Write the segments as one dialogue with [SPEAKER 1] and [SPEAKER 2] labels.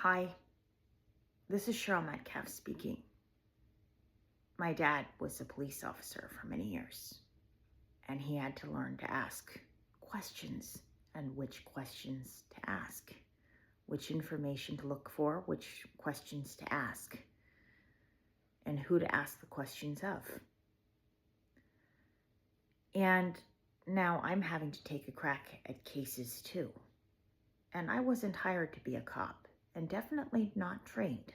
[SPEAKER 1] Hi, this is Cheryl Metcalf speaking. My dad was a police officer for many years, and he had to learn to ask questions and which questions to ask, which information to look for, which questions to ask, and who to ask the questions of. And now I'm having to take a crack at cases too. And I wasn't hired to be a cop, and definitely not trained.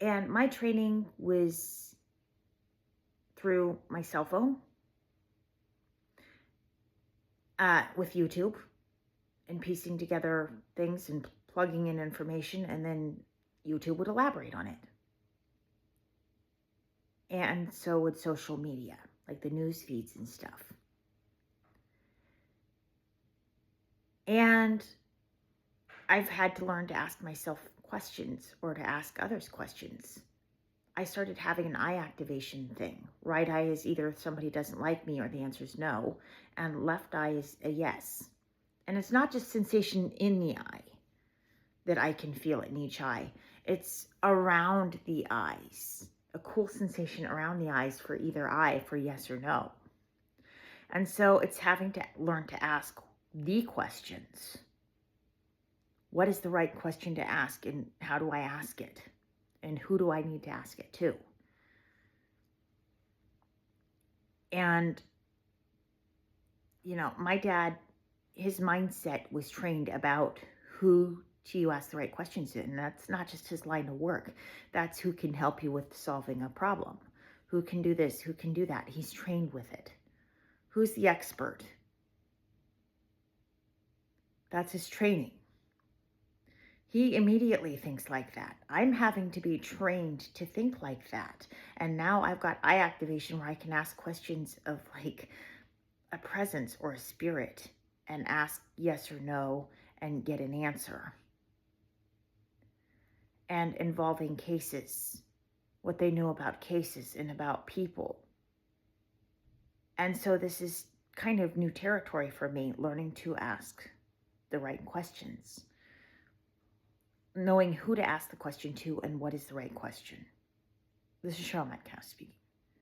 [SPEAKER 1] And my training was through my cell phone, with YouTube, and piecing together things and plugging in information, and then YouTube would elaborate on it. And so would social media, like the news feeds and stuff. And I've had to learn to ask myself questions or to ask others questions. I started having an eye activation thing. Right eye is either somebody doesn't like me or the answer is no, and left eye is a yes. And it's not just sensation in the eye that I can feel it in each eye. It's around the eyes, a cool sensation around the eyes for either eye for yes or no. And so it's having to learn to ask the questions. What is the right question to ask, and how do I ask it? And who do I need to ask it to? And, my dad, his mindset was trained about who to ask the right questions to. And that's not just his line of work. That's who can help you with solving a problem. Who can do this? Who can do that? He's trained with it. Who's the expert? That's his training. He immediately thinks like that. I'm having to be trained to think like that. And now I've got eye activation where I can ask questions of like a presence or a spirit and ask yes or no and get an answer. And involving cases, what they know about cases and about people. And so this is kind of new territory for me, learning to ask the right questions. Knowing who to ask the question to and what is the right question. This is Cheryl Metcalf speaking.